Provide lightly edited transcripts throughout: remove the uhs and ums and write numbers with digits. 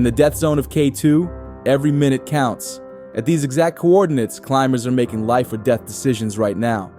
the death zone of K2, every minute counts. At these exact coordinates, climbers are making life or death decisions right now.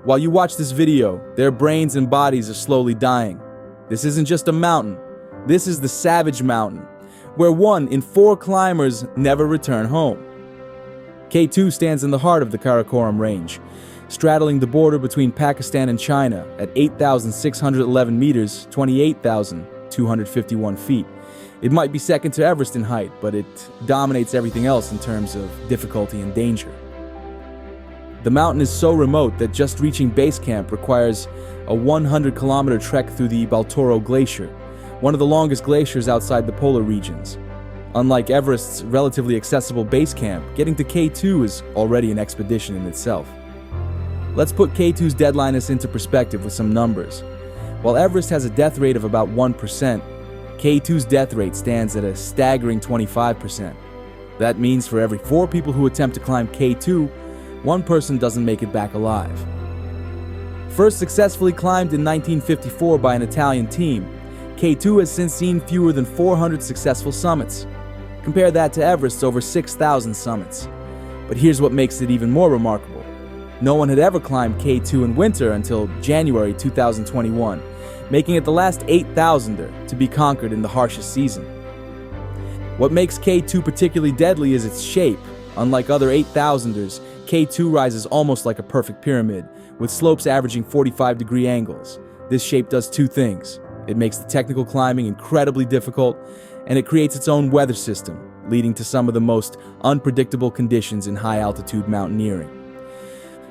While you watch this video, their brains and bodies are slowly dying. This isn't just a mountain. This is the Savage Mountain, where 1 in 4 climbers never return home. K2 stands in the heart of the Karakoram range, straddling the border between Pakistan and China at 8,611 meters, 28,251 feet. It might be second to Everest in height, but it dominates everything else in terms of difficulty and danger. The mountain is so remote that just reaching base camp requires a 100-kilometer trek through the Baltoro Glacier, one of the longest glaciers outside the polar regions. Unlike Everest's relatively accessible base camp, getting to K2 is already an expedition in itself. Let's put K2's deadliness into perspective with some numbers. While Everest has a death rate of about 1%, K2's death rate stands at a staggering 25%. That means for every 4 people who attempt to climb K2, 1 person doesn't make it back alive. First successfully climbed in 1954 by an Italian team, K2 has since seen fewer than 400 successful summits. Compare that to Everest's over 6,000 summits. But here's what makes it even more remarkable. No one had ever climbed K2 in winter until January 2021, making it the last 8,000er to be conquered in the harshest season. What makes K2 particularly deadly is its shape. Unlike other 8,000ers, K2 rises almost like a perfect pyramid, with slopes averaging 45-degree angles. This shape does 2 things. It makes the technical climbing incredibly difficult, and it creates its own weather system, leading to some of the most unpredictable conditions in high-altitude mountaineering.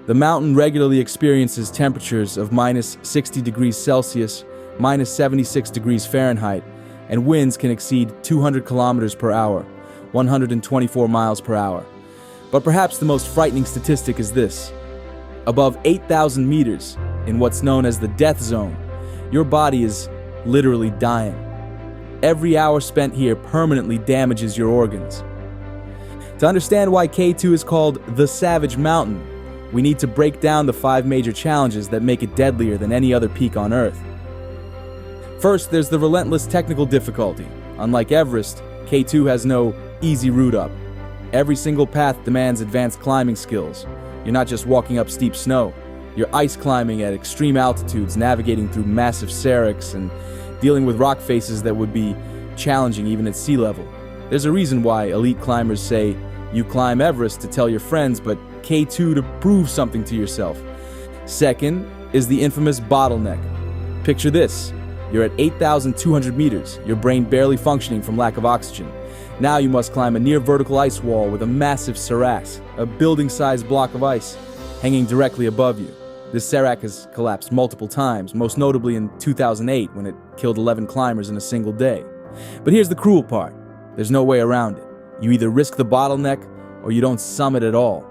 The mountain regularly experiences temperatures of minus 60 degrees Celsius, minus 76 degrees Fahrenheit, and winds can exceed 200 kilometers per hour, 124 miles per hour. But perhaps the most frightening statistic is this. Above 8,000 meters, in what's known as the death zone, your body is literally dying. Every hour spent here permanently damages your organs. To understand why K2 is called the Savage Mountain, we need to break down the 5 major challenges that make it deadlier than any other peak on Earth. First, there's the relentless technical difficulty. Unlike Everest, K2 has no easy route up. Every single path demands advanced climbing skills. You're not just walking up steep snow. You're ice climbing at extreme altitudes, navigating through massive seracs, and dealing with rock faces that would be challenging even at sea level. There's a reason why elite climbers say you climb Everest to tell your friends, but K2 to prove something to yourself. Second is the infamous bottleneck. Picture this. You're at 8,200 meters, your brain barely functioning from lack of oxygen. Now you must climb a near-vertical ice wall with a massive serac, a building-sized block of ice, hanging directly above you. This serac has collapsed multiple times, most notably in 2008 when it killed 11 climbers in a single day. But here's the cruel part. There's no way around it. You either risk the bottleneck or you don't summit at all.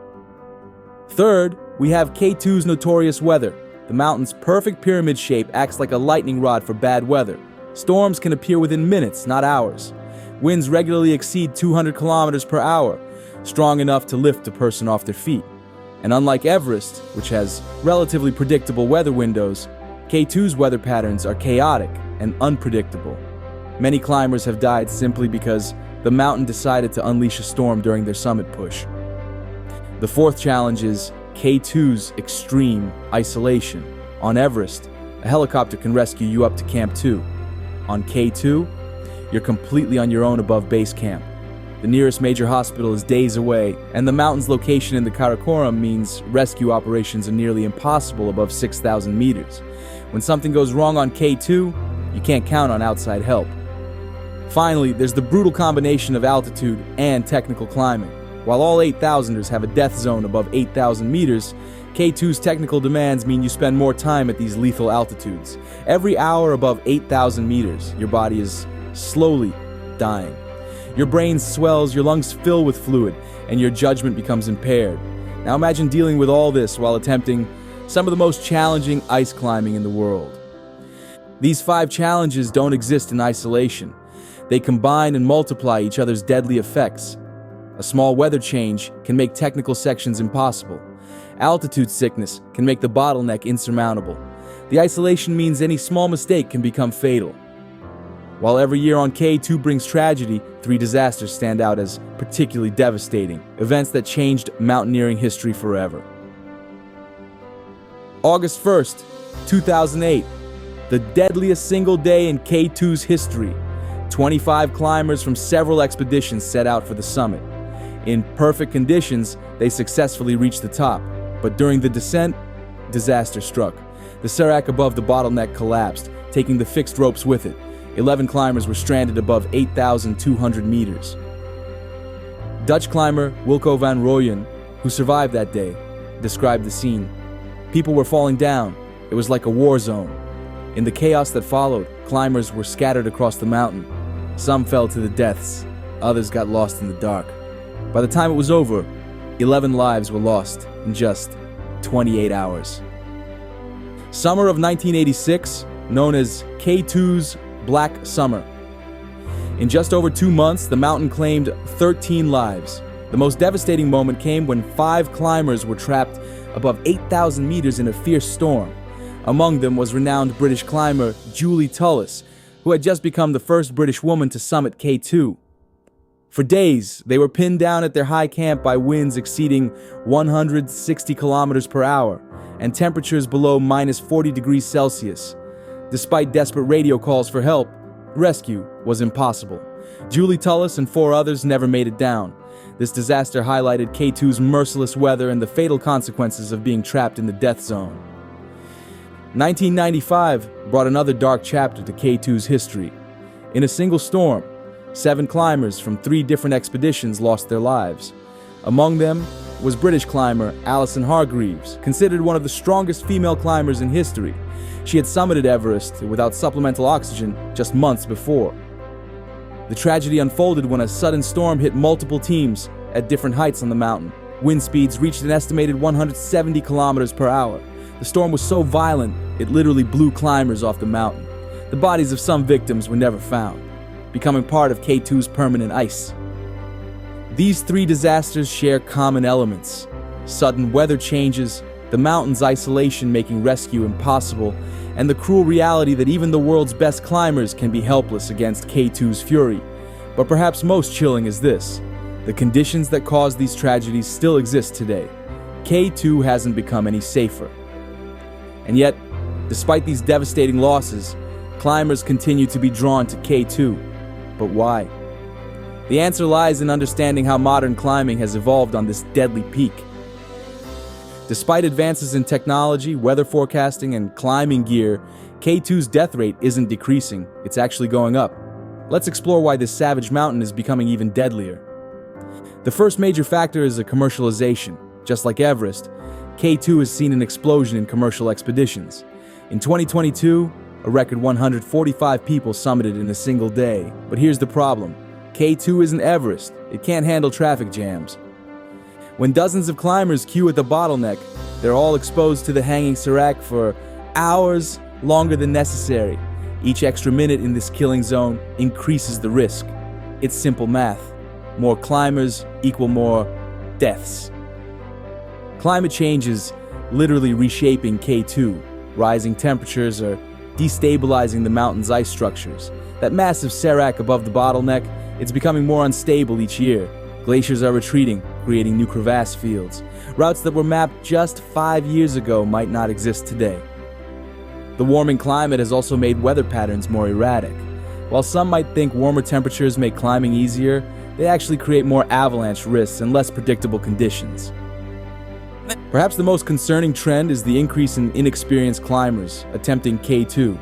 Third, we have K2's notorious weather. The mountain's perfect pyramid shape acts like a lightning rod for bad weather. Storms can appear within minutes, not hours. Winds regularly exceed 200 kilometers per hour, strong enough to lift a person off their feet. And unlike Everest, which has relatively predictable weather windows, K2's weather patterns are chaotic and unpredictable. Many climbers have died simply because the mountain decided to unleash a storm during their summit push. The fourth challenge is K2's extreme isolation. On Everest, a helicopter can rescue you up to Camp 2. On K2, you're completely on your own above base camp. The nearest major hospital is days away, and the mountain's location in the Karakoram means rescue operations are nearly impossible above 6,000 meters. When something goes wrong on K2, you can't count on outside help. Finally, there's the brutal combination of altitude and technical climbing. While all 8,000ers have a death zone above 8,000 meters, K2's technical demands mean you spend more time at these lethal altitudes. Every hour above 8,000 meters, your body is slowly dying. Your brain swells, your lungs fill with fluid, and your judgment becomes impaired. Now imagine dealing with all this while attempting some of the most challenging ice climbing in the world. These 5 challenges don't exist in isolation. They combine and multiply each other's deadly effects. A small weather change can make technical sections impossible. Altitude sickness can make the bottleneck insurmountable. The isolation means any small mistake can become fatal. While every year on K2 brings tragedy, 3 disasters stand out as particularly devastating, events that changed mountaineering history forever. August 1st, 2008, the deadliest single day in K2's history. 25 climbers from several expeditions set out for the summit. In perfect conditions, they successfully reached the top, but during the descent, disaster struck. The serac above the bottleneck collapsed, taking the fixed ropes with it. 11 climbers were stranded above 8,200 meters. Dutch climber Wilco van Rooyen, who survived that day, described the scene. People were falling down. It was like a war zone. In the chaos that followed, climbers were scattered across the mountain. Some fell to the deaths. Others got lost in the dark. By the time it was over, 11 lives were lost in just 28 hours. Summer of 1986, known as K2's Black Summer. In just over 2 months, the mountain claimed 13 lives. The most devastating moment came when 5 climbers were trapped above 8,000 meters in a fierce storm. Among them was renowned British climber Julie Tullis, who had just become the first British woman to summit K2. For days, they were pinned down at their high camp by winds exceeding 160 kilometers per hour and temperatures below minus 40 degrees Celsius. Despite desperate radio calls for help, rescue was impossible. Julie Tullis and 4 others never made it down. This disaster highlighted K2's merciless weather and the fatal consequences of being trapped in the death zone. 1995 brought another dark chapter to K2's history. In a single storm, 7 climbers from 3 different expeditions lost their lives. Among them was British climber Alison Hargreaves, considered one of the strongest female climbers in history. She had summited Everest without supplemental oxygen just months before. The tragedy unfolded when a sudden storm hit multiple teams at different heights on the mountain. Wind speeds reached an estimated 170 kilometers per hour. The storm was so violent, it literally blew climbers off the mountain. The bodies of some victims were never found, becoming part of K2's permanent ice. These 3 disasters share common elements: sudden weather changes, the mountain's isolation making rescue impossible, and the cruel reality that even the world's best climbers can be helpless against K2's fury. But perhaps most chilling is this: the conditions that caused these tragedies still exist today. K2 hasn't become any safer. And yet, despite these devastating losses, climbers continue to be drawn to K2. But why? The answer lies in understanding how modern climbing has evolved on this deadly peak. Despite advances in technology, weather forecasting, and climbing gear, K2's death rate isn't decreasing, it's actually going up. Let's explore why this savage mountain is becoming even deadlier. The first major factor is the commercialization. Just like Everest, K2 has seen an explosion in commercial expeditions. In 2022, a record 145 people summited in a single day. But here's the problem: K2 isn't Everest. It can't handle traffic jams. When dozens of climbers queue at the bottleneck, they're all exposed to the hanging serac for hours longer than necessary. Each extra minute in this killing zone increases the risk. It's simple math. More climbers equal more deaths. Climate change is literally reshaping K2. Rising temperatures are destabilizing the mountain's ice structures. That massive serac above the bottleneck, it's becoming more unstable each year. Glaciers are retreating, creating new crevasse fields. Routes that were mapped just 5 years ago might not exist today. The warming climate has also made weather patterns more erratic. While some might think warmer temperatures make climbing easier, they actually create more avalanche risks and less predictable conditions. Perhaps the most concerning trend is the increase in inexperienced climbers attempting K2.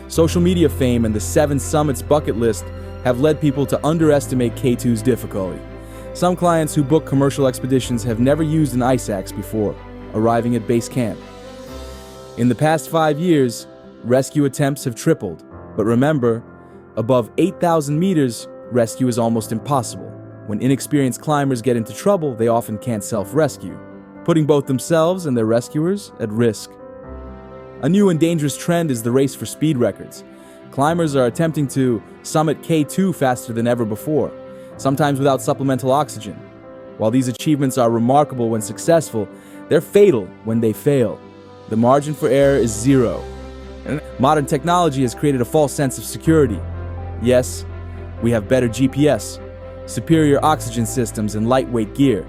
Social media fame and the 7 summits bucket list have led people to underestimate K2's difficulty. Some clients who book commercial expeditions have never used an ice axe before, arriving at base camp. In the past 5 years, rescue attempts have tripled. But remember, above 8,000 meters, rescue is almost impossible. When inexperienced climbers get into trouble, they often can't self-rescue, putting both themselves and their rescuers at risk. A new and dangerous trend is the race for speed records. Climbers are attempting to summit K2 faster than ever before, sometimes without supplemental oxygen. While these achievements are remarkable when successful, they're fatal when they fail. The margin for error is zero. Modern technology has created a false sense of security. Yes, we have better GPS, superior oxygen systems, and lightweight gear.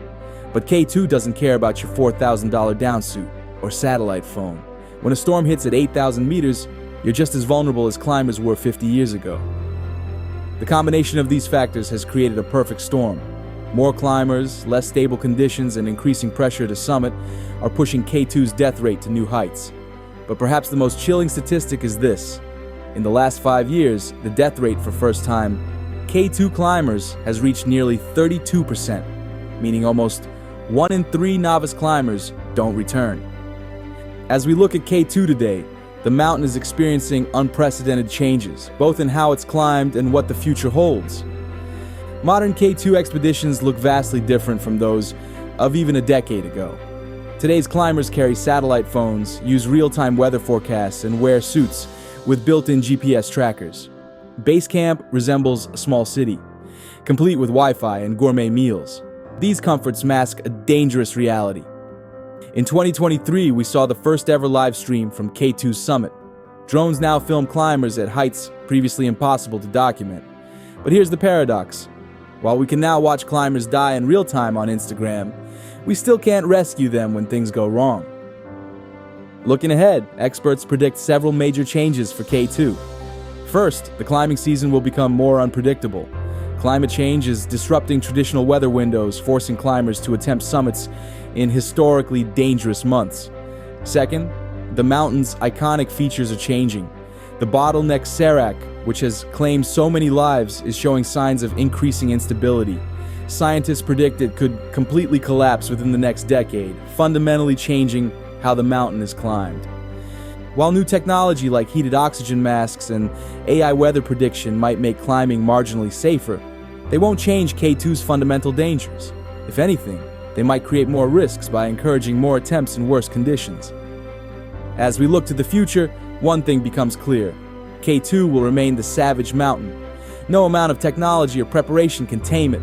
But K2 doesn't care about your $4,000 downsuit or satellite phone. When a storm hits at 8,000 meters, you're just as vulnerable as climbers were 50 years ago. The combination of these factors has created a perfect storm. More climbers, less stable conditions, and increasing pressure to summit are pushing K2's death rate to new heights. But perhaps the most chilling statistic is this. In the last 5 years, the death rate for first-time K2 climbers has reached nearly 32%, meaning almost 1 in 3 novice climbers don't return. As we look at K2 today, the mountain is experiencing unprecedented changes, both in how it's climbed and what the future holds. Modern K2 expeditions look vastly different from those of even a decade ago. Today's climbers carry satellite phones, use real-time weather forecasts, and wear suits with built-in GPS trackers. Base camp resembles a small city, complete with Wi-Fi and gourmet meals. These comforts mask a dangerous reality. In 2023, we saw the first ever live stream from K2's summit. Drones now film climbers at heights previously impossible to document. But here's the paradox. While we can now watch climbers die in real time on Instagram, we still can't rescue them when things go wrong. Looking ahead, experts predict several major changes for K2. First, the climbing season will become more unpredictable. Climate change is disrupting traditional weather windows, forcing climbers to attempt summits in historically dangerous months. Second, the mountain's iconic features are changing. The bottleneck Serac, which has claimed so many lives, is showing signs of increasing instability. Scientists predict it could completely collapse within the next decade, fundamentally changing how the mountain is climbed. While new technology like heated oxygen masks and AI weather prediction might make climbing marginally safer, they won't change K2's fundamental dangers. If anything, they might create more risks by encouraging more attempts in worse conditions. As we look to the future, one thing becomes clear. K2 will remain the savage mountain. No amount of technology or preparation can tame it.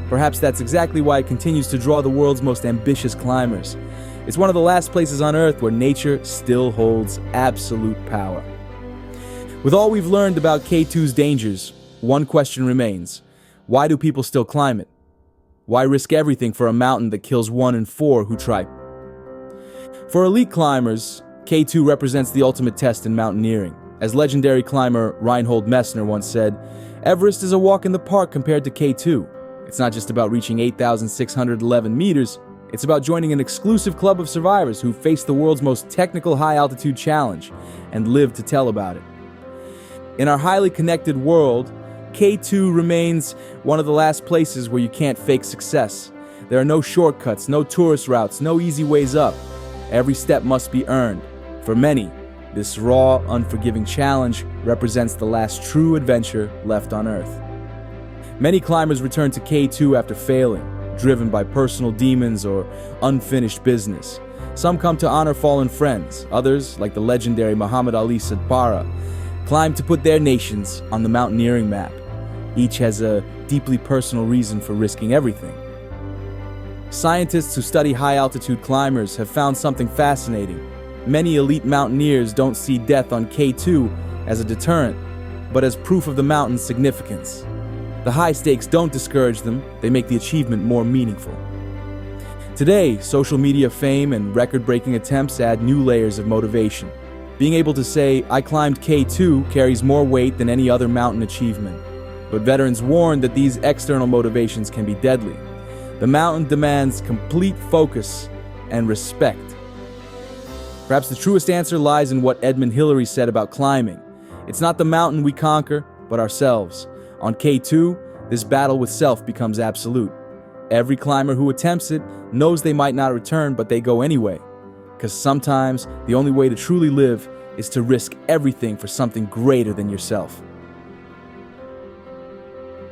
Perhaps that's exactly why it continues to draw the world's most ambitious climbers. It's one of the last places on Earth where nature still holds absolute power. With all we've learned about K2's dangers, one question remains. Why do people still climb it? Why risk everything for a mountain that kills 1 in 4 who try? For elite climbers, K2 represents the ultimate test in mountaineering. As legendary climber Reinhold Messner once said, Everest is a walk in the park compared to K2. It's not just about reaching 8,611 meters, it's about joining an exclusive club of survivors who face the world's most technical high-altitude challenge and live to tell about it. In our highly connected world, K2 remains one of the last places where you can't fake success. There are no shortcuts, no tourist routes, no easy ways up. Every step must be earned. For many, this raw, unforgiving challenge represents the last true adventure left on Earth. Many climbers return to K2 after failing, driven by personal demons or unfinished business. Some come to honor fallen friends. Others, like the legendary Muhammad Ali Sadpara, climb to put their nations on the mountaineering map. Each has a deeply personal reason for risking everything. Scientists who study high-altitude climbers have found something fascinating. Many elite mountaineers don't see death on K2 as a deterrent, but as proof of the mountain's significance. The high stakes don't discourage them, they make the achievement more meaningful. Today, social media fame and record-breaking attempts add new layers of motivation. Being able to say, I climbed K2 carries more weight than any other mountain achievement. But veterans warn that these external motivations can be deadly. The mountain demands complete focus and respect. Perhaps the truest answer lies in what Edmund Hillary said about climbing. It's not the mountain we conquer, but ourselves. On K2, this battle with self becomes absolute. Every climber who attempts it knows they might not return, but they go anyway. Because sometimes the only way to truly live is to risk everything for something greater than yourself.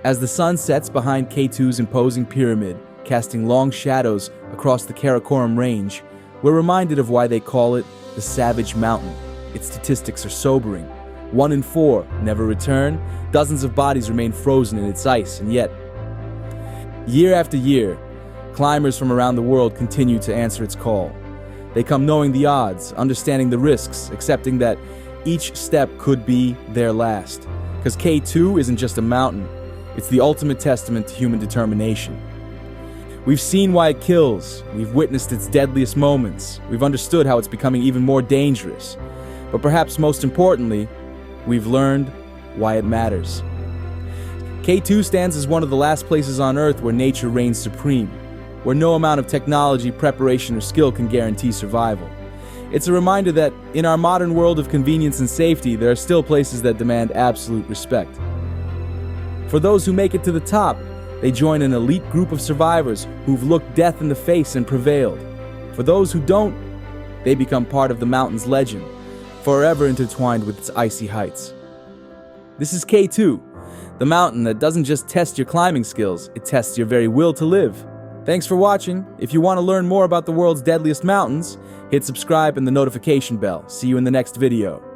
As the sun sets behind K2's imposing pyramid, casting long shadows across the Karakoram range, we're reminded of why they call it the Savage Mountain. Its statistics are sobering. 1 in 4 never return, dozens of bodies remain frozen in its ice, and yet, year after year, climbers from around the world continue to answer its call. They come knowing the odds, understanding the risks, accepting that each step could be their last. Because K2 isn't just a mountain, it's the ultimate testament to human determination. We've seen why it kills, we've witnessed its deadliest moments, we've understood how it's becoming even more dangerous. But perhaps most importantly, we've learned why it matters. K2 stands as one of the last places on Earth where nature reigns supreme, where no amount of technology, preparation, or skill can guarantee survival. It's a reminder that in our modern world of convenience and safety, there are still places that demand absolute respect. For those who make it to the top, they join an elite group of survivors who've looked death in the face and prevailed. For those who don't, they become part of the mountain's legend, forever intertwined with its icy heights. This is K2, the mountain that doesn't just test your climbing skills, it tests your very will to live. Thanks for watching. If you want to learn more about the world's deadliest mountains, hit subscribe and the notification bell. See you in the next video.